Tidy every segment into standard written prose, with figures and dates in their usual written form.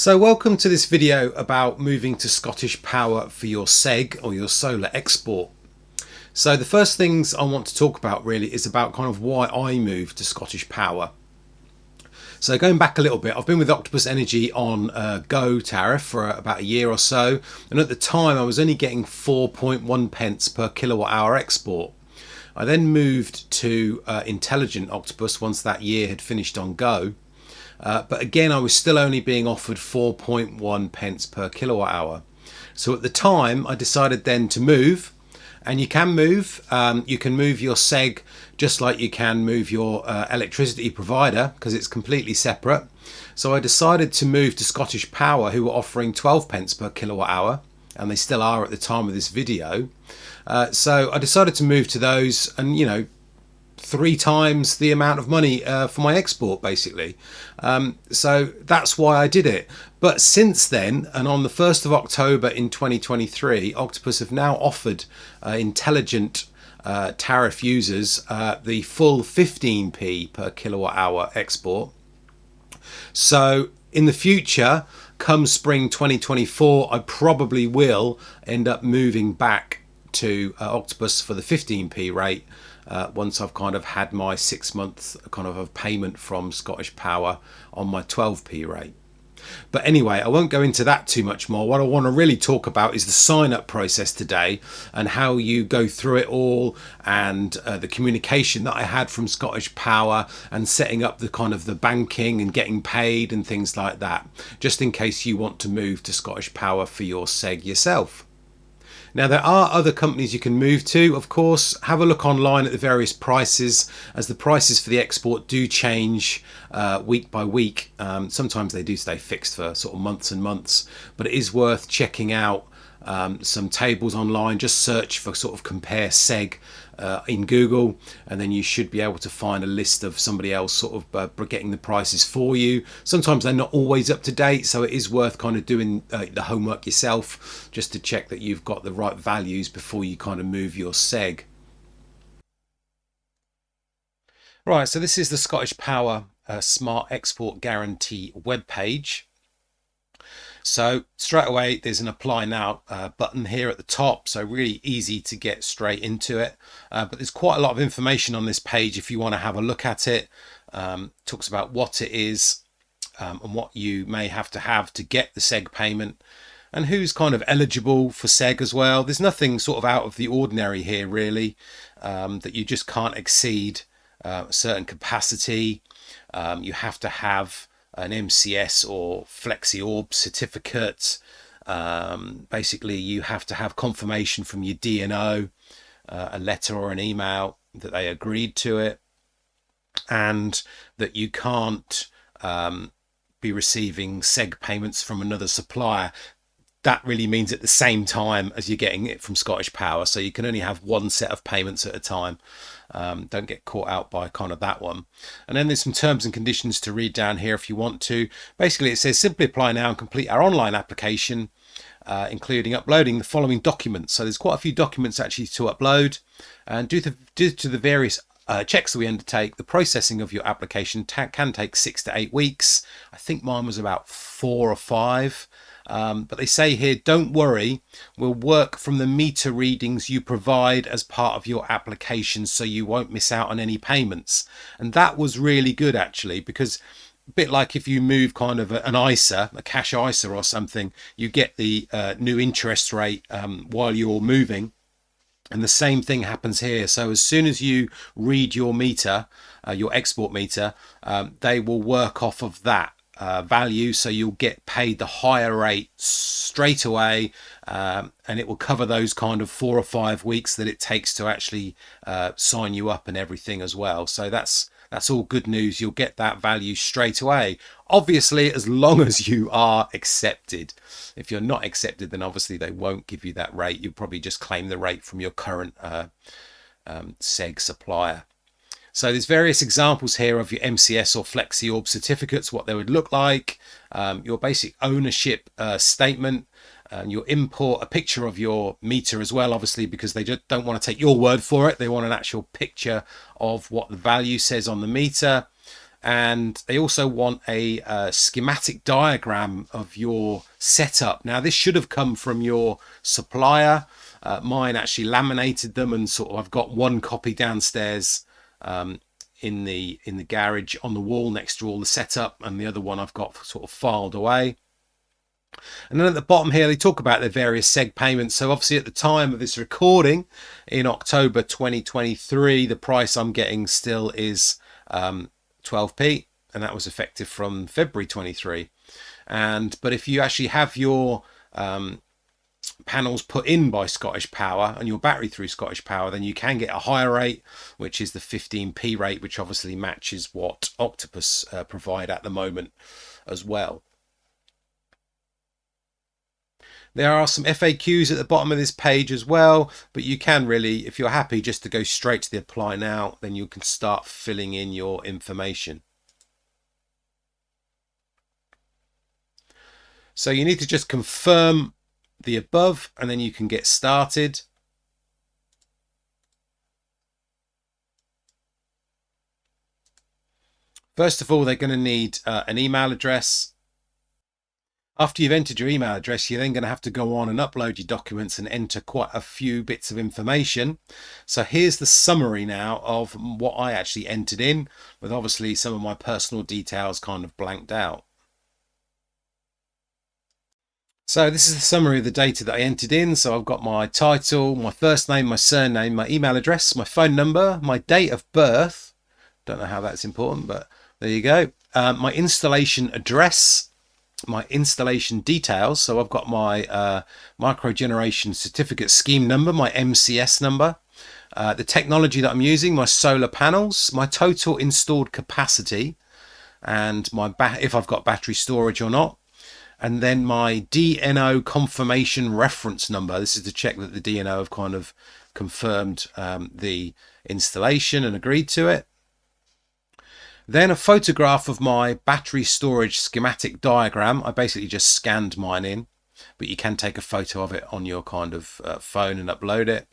So welcome to this video about moving to Scottish Power for your SEG or your solar export. So the first things I want to talk about really is about kind of why I moved to Scottish Power. So going back a little bit, I've been with Octopus Energy on a Go tariff for about a year or so, and at the time I was only getting 4.1 pence per kilowatt hour export. I then moved to Intelligent Octopus once that year had finished on Go. But again, I was still only being offered 4.1 pence per kilowatt hour. So at the time, I decided then to move, and you can move. You can move your SEG just like you can move your electricity provider, because it's completely separate. So I decided to move to Scottish Power, who were offering 12 pence per kilowatt hour, and they still are at the time of this video. So I decided to move to those, and 3 times the amount of money for my export, basically. So that's why I did it. But since then, and on the 1st of October in 2023, Octopus have now offered Intelligent tariff users the full 15p per kilowatt hour export. So in the future, come spring 2024, I probably will end up moving back to Octopus for the 15p rate once I've kind of had my 6 months kind of payment from Scottish Power on my 12p rate. But anyway, I won't go into that too much more. What I want to really talk about is the sign up process today and how you go through it all, and the communication that I had from Scottish Power and setting up the kind of the banking and getting paid and things like that, just in case you want to move to Scottish Power for your SEG yourself. Now, there are other companies you can move to, of course. Have a look online at the various prices, as the prices for the export do change week by week. Sometimes they do stay fixed for sort of months and months, but it is worth checking out some tables online. Just search for sort of compare SEG in Google, and then you should be able to find a list of somebody else sort of getting the prices for you. Sometimes they're not always up to date, so it is worth kind of doing the homework yourself, just to check that you've got the right values before you kind of move your SEG. Right, so this is the Scottish Power Smart Export Guarantee webpage. So straight away, there's an apply now button here at the top, so really easy to get straight into it. But there's quite a lot of information on this page if you want to have a look at it. Talks about what it is and what you may have to get the SEG payment, and who's kind of eligible for SEG as well. There's nothing sort of out of the ordinary here really, that you just can't exceed a certain capacity. You have to have an MCS or FlexiOrb certificate. Basically, you have to have confirmation from your DNO, a letter or an email that they agreed to it, and that you can't be receiving SEG payments from another supplier. That really means at the same time as you're getting it from Scottish Power, so you can only have one set of payments at a time. Don't get caught out by kind of that one. And then there's some terms and conditions to read down here if you want to. Basically, it says simply apply now and complete our online application, including uploading the following documents. So there's quite a few documents actually to upload, and due to the various checks that we undertake, the processing of your application can take 6 to 8 weeks. I think mine was about 4 or 5. But they say here, don't worry, we'll work from the meter readings you provide as part of your application, so you won't miss out on any payments. And that was really good actually, because a bit like if you move kind of an ISA, a cash ISA or something, you get the new interest rate while you're moving. And the same thing happens here. So as soon as you read your meter, your export meter, they will work off of that value, so you'll get paid the higher rate straight away, and it will cover those kind of 4 or 5 weeks that it takes to actually sign you up and everything as well. So that's all good news. You'll get that value straight away, obviously, as long as you are accepted. If you're not accepted, then obviously they won't give you that rate. You'll probably just claim the rate from your current SEG supplier. So there's various examples here of your MCS or FlexiOrb certificates, what they would look like, your basic ownership statement, you'll import a picture of your meter as well, obviously, because they just don't want to take your word for it. They want an actual picture of what the value says on the meter. And they also want a schematic diagram of your setup. Now, this should have come from your supplier. Mine actually laminated them, and sort of I've got one copy downstairs in the garage on the wall next to all the setup, and the other one I've got sort of filed away. And then at the bottom here, they talk about their various SEG payments. So obviously at the time of this recording in October 2023, the price I'm getting still is 12p, and that was effective from February 23. But if you actually have your panels put in by Scottish Power and your battery through Scottish Power, then you can get a higher rate, which is the 15p rate, which obviously matches what Octopus provide at the moment as well. There are some FAQs at the bottom of this page as well, but you can really, if you're happy just to go straight to the apply now, then you can start filling in your information. So you need to just confirm the above, and then you can get started. First of all, they're going to need an email address. After you've entered your email address, you're then going to have to go on and upload your documents and enter quite a few bits of information. So here's the summary now of what I actually entered in, with obviously some of my personal details kind of blanked out. So this is the summary of the data that I entered in. So I've got my title, my first name, my surname, my email address, my phone number, my date of birth. Don't know how that's important, but there you go. My installation address, my installation details. So I've got my microgeneration certificate scheme number, my MCS number, the technology that I'm using, my solar panels, my total installed capacity, and my if I've got battery storage or not. And then my DNO confirmation reference number. This is to check that the DNO have kind of confirmed the installation and agreed to it. Then a photograph of my battery storage schematic diagram. I basically just scanned mine in, but you can take a photo of it on your kind of phone and upload it.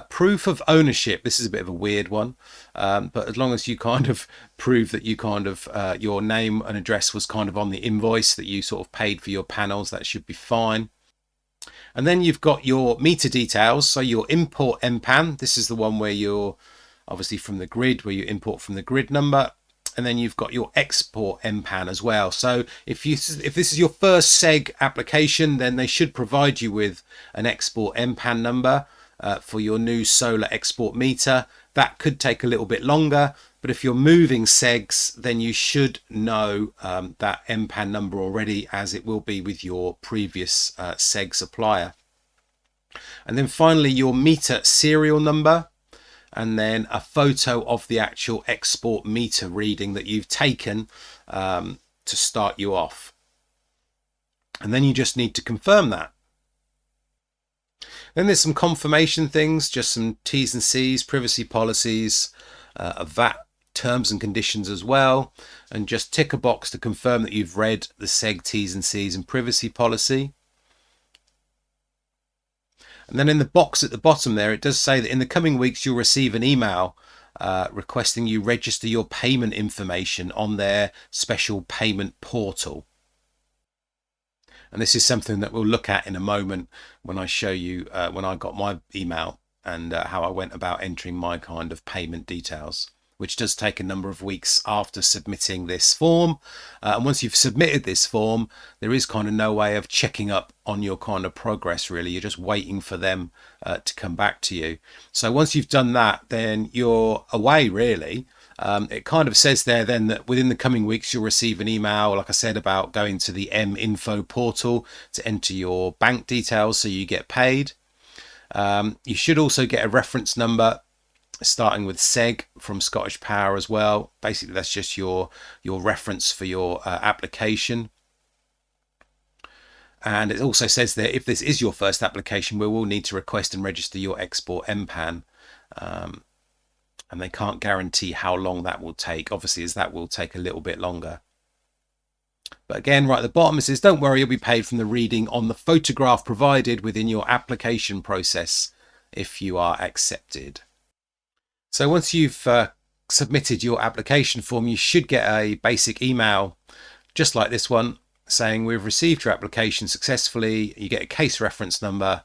Proof of ownership. This is a bit of a weird one, but as long as you kind of prove that you kind of your name and address was kind of on the invoice that you sort of paid for your panels, that should be fine. And then you've got your meter details. So your import MPAN. This is the one where you're obviously from the grid, where you import from the grid number. And then you've got your export MPAN as well. So if this is your first SEG application, then they should provide you with an export MPAN number for your new solar export meter. That could take a little bit longer, but if you're moving SEGs, then you should know that MPAN number already, as it will be with your previous SEG supplier. And then finally your meter serial number, and then a photo of the actual export meter reading that you've taken to start you off. And then you just need to confirm that. Then there's some confirmation things, just some T's and C's, privacy policies, VAT terms and conditions as well, and just tick a box to confirm that you've read the SEG T's and C's and privacy policy. And then in the box at the bottom there, it does say that in the coming weeks you'll receive an email requesting you register your payment information on their special payment portal. And this is something that we'll look at in a moment when I show you when I got my email and how I went about entering my kind of payment details, which does take a number of weeks after submitting this form. And once you've submitted this form, there is kind of no way of checking up on your kind of progress, really. You're just waiting for them to come back to you. So once you've done that, then you're away, really. It kind of says there then that within the coming weeks you'll receive an email, like I said, about going to the M-Info portal to enter your bank details so you get paid. You should also get a reference number starting with SEG from Scottish Power as well. Basically that's just your reference for your application. And it also says there, if this is your first application, we will need to request and register your export MPAN. And they can't guarantee how long that will take, obviously, as that will take a little bit longer. But again, right at the bottom, it says, don't worry, you'll be paid from the reading on the photograph provided within your application process if you are accepted. So once you've submitted your application form, you should get a basic email just like this one saying we've received your application successfully. You get a case reference number.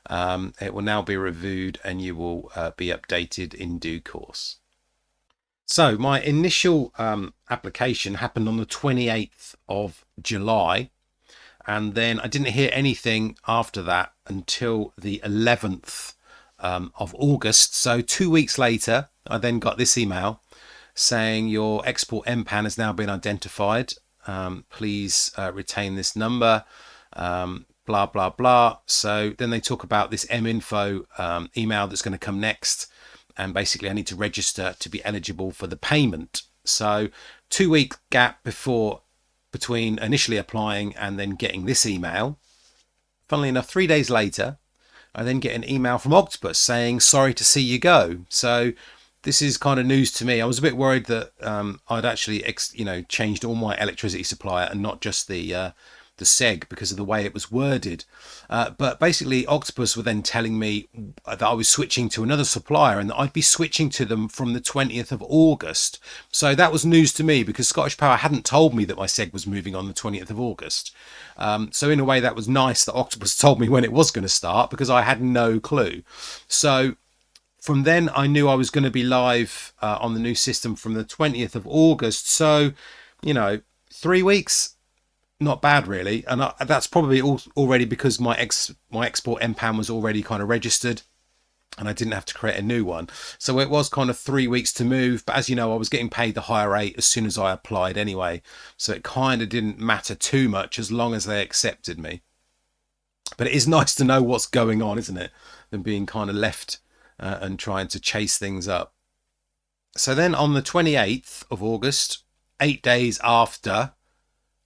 It will now be reviewed and you will be updated in due course. So my initial application happened on the 28th of July, and then I didn't hear anything after that until the 11th of August. So 2 weeks later, I then got this email saying your export MPAN has now been identified. Please retain this number, blah, blah, blah. So then they talk about this MInfo email that's going to come next. And basically I need to register to be eligible for the payment. So 2 week gap between initially applying and then getting this email. Funnily enough, 3 days later, I then get an email from Octopus saying, sorry to see you go. So this is kind of news to me. I was a bit worried that I'd actually, changed all my electricity supplier and not just the SEG because of the way it was worded. But basically Octopus were then telling me that I was switching to another supplier and that I'd be switching to them from the 20th of August. So that was news to me because Scottish Power hadn't told me that my SEG was moving on the 20th of August. So in a way that was nice that Octopus told me when it was going to start because I had no clue. So from then I knew I was going to be live on the new system from the 20th of August. So, 3 weeks, not bad really. And that's probably already because my export MPAN was already kind of registered and I didn't have to create a new one. So it was kind of 3 weeks to move. But as you know, I was getting paid the higher rate as soon as I applied anyway. So it kind of didn't matter too much as long as they accepted me. But it is nice to know what's going on, isn't it? Than being kind of left and trying to chase things up. So then on the 28th of August, 8 days after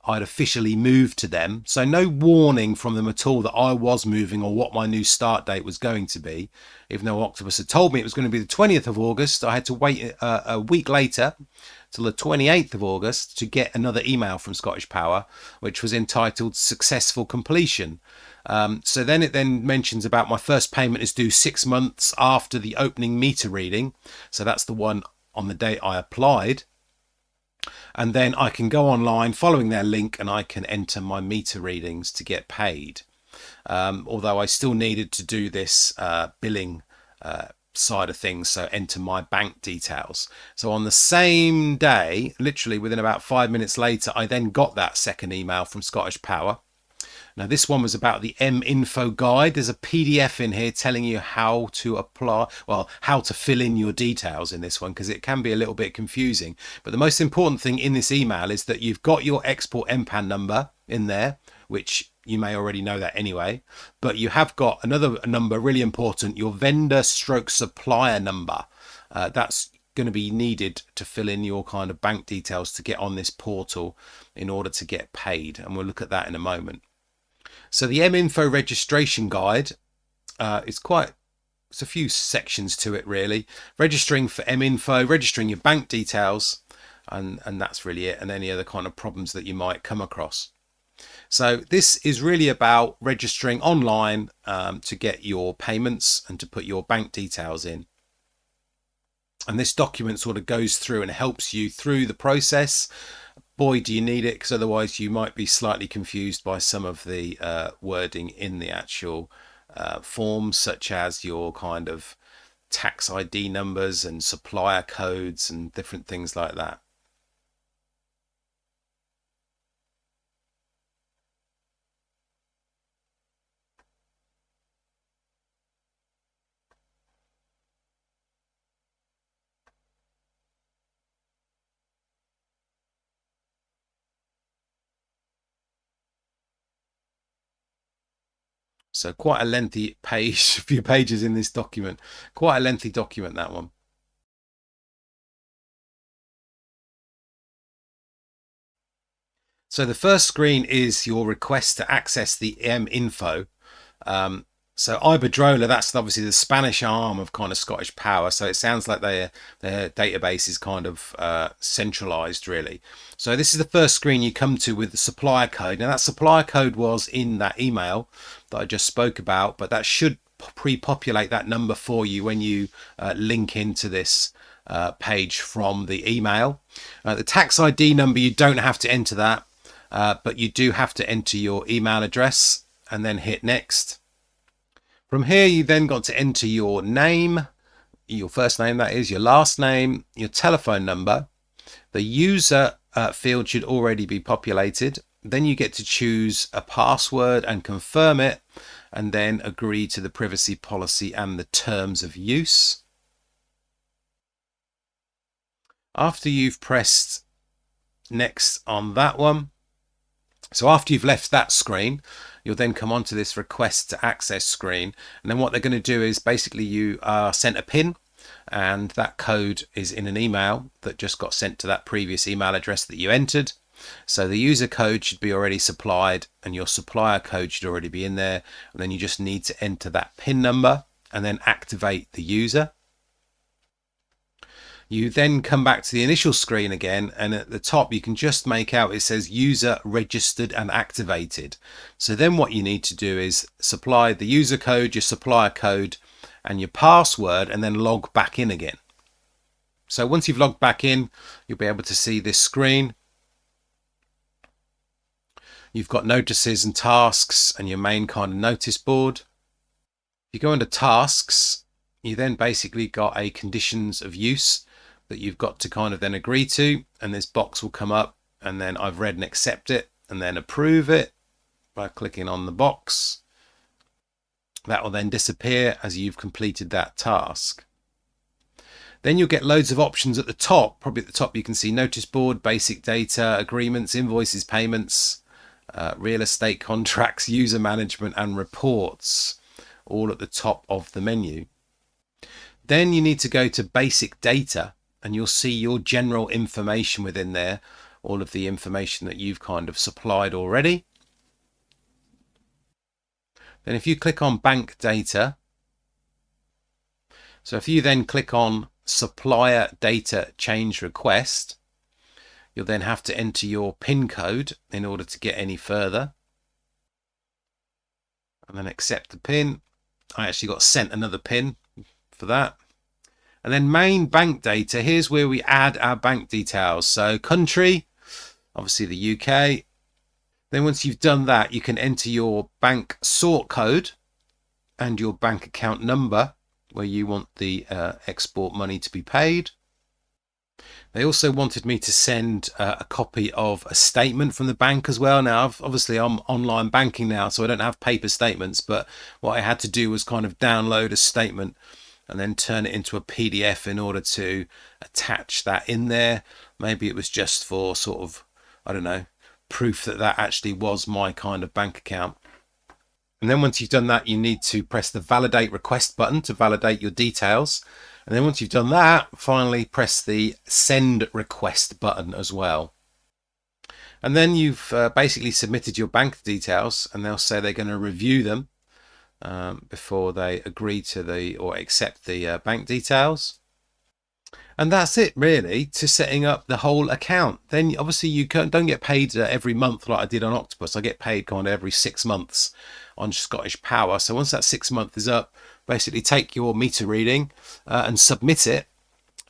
I'd officially moved to them, so no warning from them at all that I was moving or what my new start date was going to be, even though Octopus had told me it was going to be the 20th of August, I had to wait a week later till the 28th of August to get another email from Scottish Power, which was entitled Successful Completion. So then it then mentions about my first payment is due 6 months after the opening meter reading. So that's the one on the date I applied. And then I can go online following their link and I can enter my meter readings to get paid. Although I still needed to do this billing side of things, so enter my bank details. So on the same day, literally within about 5 minutes later, I then got that second email from Scottish Power. Now this one was about the MInfo guide. There's a PDF in here telling you how to apply, well, how to fill in your details in this one, because it can be a little bit confusing. But the most important thing in this email is that you've got your export MPAN number in there, which you may already know that anyway, but you have got another number, really important, your vendor stroke supplier number. That's going to be needed to fill in your kind of bank details to get on this portal in order to get paid. And we'll look at that in a moment. So the MInfo registration guide it's a few sections to it really. Registering for MInfo, registering your bank details, and that's really it, and any other kind of problems that you might come across. So this is really about registering online to get your payments and to put your bank details in. And this document sort of goes through and helps you through the process. Boy, do you need it, because otherwise you might be slightly confused by some of the wording in the actual forms, such as your kind of tax ID numbers and supplier codes and different things like that. So quite a lengthy page, a few pages in this document. Quite a lengthy document, that one. So the first screen is your request to access the MInfo. So Iberdrola, that's obviously the Spanish arm of kind of Scottish Power. So it sounds like their database is kind of centralized, really. So this is the first screen you come to with the supplier code. Now that supplier code was in that email that I just spoke about, but that should pre-populate that number for you when you link into this page from the email. The tax ID number, you don't have to enter that, but you do have to enter your email address and then hit next. From here, you then got to enter your name, your first name that is, your last name, your telephone number. The user field should already be populated. Then you get to choose a password and confirm it, and then agree to the privacy policy and the terms of use. After you've pressed next on that one, so after you've left that screen, you'll then come onto this request to access screen, and then what they're going to do is basically you are sent a PIN, and that code is in an email that just got sent to that previous email address that you entered. So the user code should be already supplied and your supplier code should already be in there, and then you just need to enter that PIN number and then activate the user. You then come back to the initial screen again, and at the top you can just make out it says user registered and activated. So then what you need to do is supply the user code, your supplier code and your password, and then log back in again. So once you've logged back in, you'll be able to see this screen. You've got notices and tasks and your main kind of notice board. If you go under tasks, you then basically got a conditions of use that you've got to kind of then agree to, and this box will come up, and then I've read and accept it and then approve it by clicking on the box. That will then disappear as you've completed that task. Then you'll get loads of options at the top. Probably at the top you can see notice board, basic data, agreements, invoices, payments, real estate contracts, user management and reports, all at the top of the menu. Then you need to go to basic data, and you'll see your general information within there, all of the information that you've kind of supplied already. Then if you click on bank data, so if you then click on supplier data change request, you'll then have to enter your PIN code in order to get any further, and then accept the PIN. I actually got sent another PIN for that. And then main bank data, here's where we add our bank details. So country, obviously the UK. Then once you've done that, you can enter your bank sort code and your bank account number where you want the export money to be paid. They also wanted me to send a copy of a statement from the bank as well. Now, obviously I'm online banking now, so I don't have paper statements, but what I had to do was kind of download a statement and then turn it into a PDF in order to attach that in there. Maybe it was just for sort of, I don't know, proof that that actually was my kind of bank account. And then once you've done that, you need to press the validate request button to validate your details. And then once you've done that, finally press the send request button as well. And then you've basically submitted your bank details, and they'll say they're going to review them before they agree to the or accept the bank details. And that's it really to setting up the whole account. Then obviously you don't get paid every month like I did on Octopus. I get paid kind of every 6 months on Scottish Power. So once that 6 month is up, basically take your meter reading and submit it.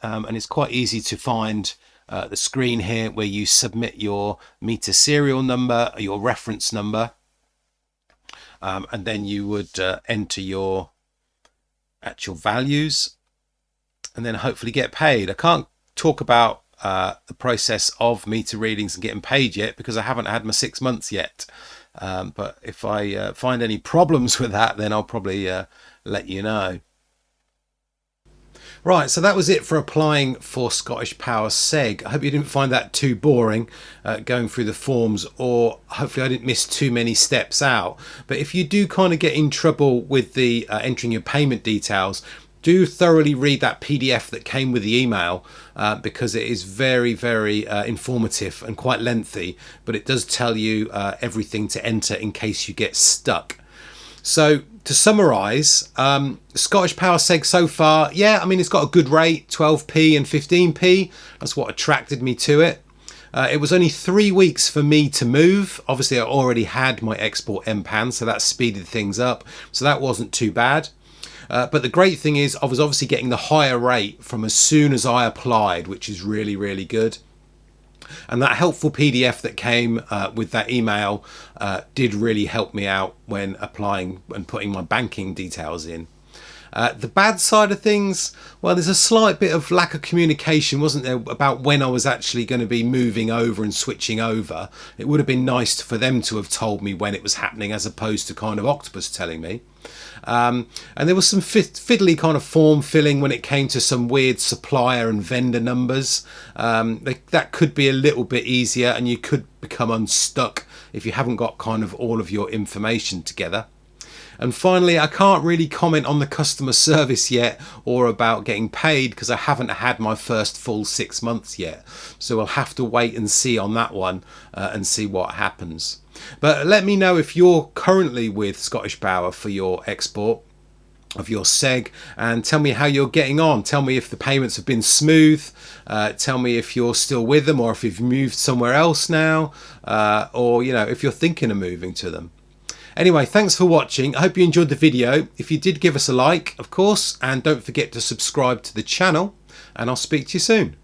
And it's quite easy to find the screen here where you submit your meter serial number, your reference number, and then you would enter your actual values and then hopefully get paid. I can't talk about the process of meter readings and getting paid yet because I haven't had my 6 months yet. But if I find any problems with that, then I'll probably let you know. Right, so that was it for applying for Scottish Power SEG. I hope you didn't find that too boring going through the forms, or hopefully I didn't miss too many steps out. But if you do kind of get in trouble with the entering your payment details, do thoroughly read that PDF that came with the email because it is very, very informative and quite lengthy, but it does tell you everything to enter in case you get stuck. So to summarise, Scottish Power SEG so far, yeah, I mean, it's got a good rate, 12p and 15p. That's what attracted me to it. It was only 3 weeks for me to move. Obviously, I already had my export MPAN, so that speeded things up. So that wasn't too bad. But the great thing is I was obviously getting the higher rate from as soon as I applied, which is really, really good. And that helpful PDF that came with that email did really help me out when applying and putting my banking details in. The bad side of things, well, there's a slight bit of lack of communication, wasn't there, about when I was actually going to be moving over and switching over. It would have been nice for them to have told me when it was happening, as opposed to kind of Octopus telling me. And there was some fiddly kind of form filling when it came to some weird supplier and vendor numbers. That could be a little bit easier, and you could become unstuck if you haven't got kind of all of your information together. And finally, I can't really comment on the customer service yet or about getting paid because I haven't had my first full 6 months yet. So I'll have to wait and see on that one and see what happens. But let me know if you're currently with Scottish Power for your export of your SEG, and tell me how you're getting on. Tell me if the payments have been smooth. Tell me if you're still with them or if you've moved somewhere else now, or if you're thinking of moving to them. Anyway, thanks for watching. I hope you enjoyed the video. If you did, give us a like, of course, and don't forget to subscribe to the channel, and I'll speak to you soon.